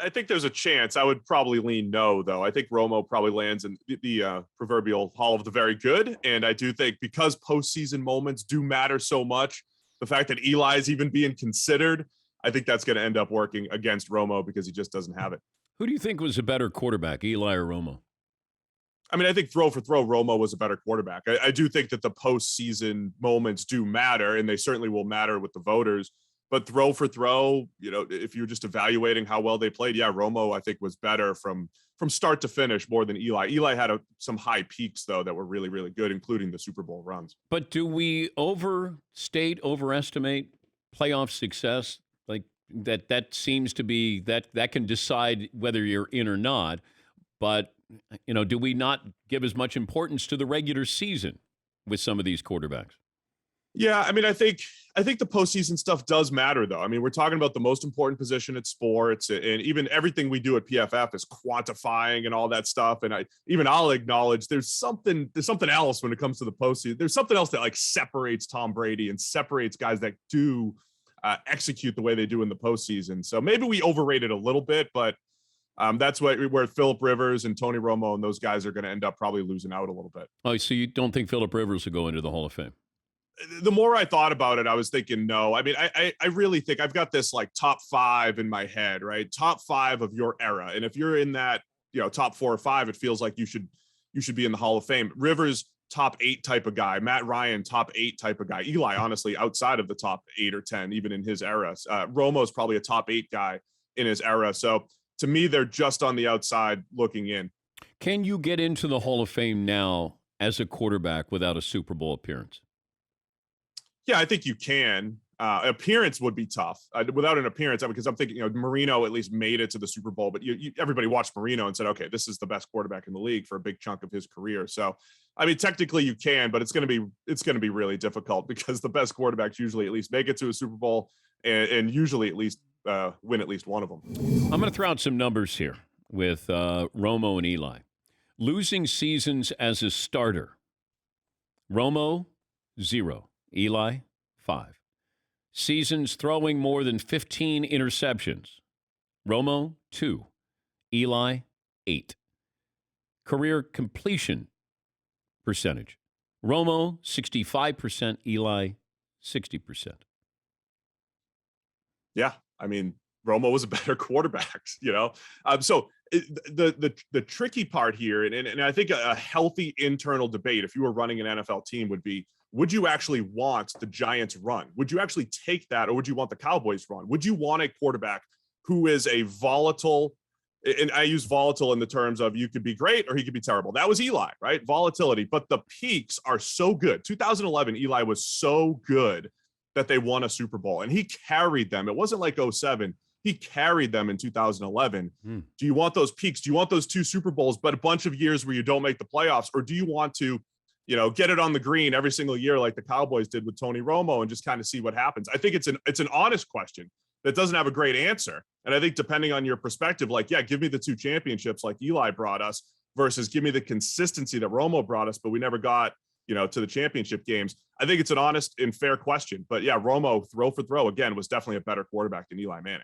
I think there's a chance. I would probably lean no, though. I think Romo probably lands in the proverbial Hall of the Very Good. And I do think because postseason moments do matter so much, the fact that Eli's even being considered, I think that's going to end up working against Romo because he just doesn't have it. Who do you think was a better quarterback, Eli or Romo? I mean, I think throw for throw, Romo was a better quarterback. I do think that the postseason moments do matter, and they certainly will matter with the voters. But throw for throw, if you're just evaluating how well they played, yeah, Romo I think was better from start to finish more than Eli. Eli had some high peaks though that were really really good, including the Super Bowl runs. But do we overestimate playoff success? Like that seems to be that can decide whether you're in or not. But do we not give as much importance to the regular season with some of these quarterbacks? Yeah, I mean, I think the postseason stuff does matter, though. I mean, we're talking about the most important position at sports, and even everything we do at PFF is quantifying and all that stuff. And I'll acknowledge there's something else when it comes to the postseason. There's something else that like separates Tom Brady and separates guys that do execute the way they do in the postseason. So maybe we overrate it a little bit, but that's where Phillip Rivers and Tony Romo and those guys are going to end up probably losing out a little bit. Oh, so you don't think Phillip Rivers will go into the Hall of Fame? The more I thought about it, I was thinking no. I mean, I really think I've got this like top 5 in my head, right? Top 5 of your era. And if you're in that, top 4 or 5, it feels like you should be in the Hall of Fame. Rivers, top 8 type of guy. Matt Ryan, top 8 type of guy. Eli, honestly, outside of the top 8 or 10, even in his era. Romo's probably a top 8 guy in his era. So to me, they're just on the outside looking in. Can you get into the Hall of Fame now as a quarterback without a Super Bowl appearance? Yeah, I think you can. Appearance would be tough without an appearance because I'm thinking, Marino at least made it to the Super Bowl, but everybody watched Marino and said, okay, this is the best quarterback in the league for a big chunk of his career. So, I mean, technically you can, but it's going to be really difficult because the best quarterbacks usually at least make it to a Super Bowl and usually at least win at least one of them. I'm going to throw out some numbers here with Romo and Eli. Losing seasons as a starter. Romo, 0. Eli, 5. Seasons throwing more than 15 interceptions. Romo, 2. Eli, 8. Career completion percentage. Romo, 65%. Eli, 60%. Yeah, I mean, Romo was a better quarterback, So the tricky part here, and I think a healthy internal debate, if you were running an NFL team, would be, would you actually want the Giants run? Would you actually take that, or would you want the Cowboys run? Would you want a quarterback who is a volatile, and I use volatile in the terms of you could be great or he could be terrible. That was Eli, right? Volatility, but the peaks are so good. 2011, Eli was so good that they won a Super Bowl, and he carried them. It wasn't like 07. He carried them in 2011. Do you want those peaks? Do you want those 2 Super Bowls, but a bunch of years where you don't make the playoffs? Or do you want to, get it on the green every single year like the Cowboys did with Tony Romo and just kind of see what happens? I think it's an honest question that doesn't have a great answer. And I think depending on your perspective, like, yeah, give me the 2 championships like Eli brought us versus give me the consistency that Romo brought us, but we never got, to the championship games. I think it's an honest and fair question. But yeah, Romo, throw for throw, again, was definitely a better quarterback than Eli Manning.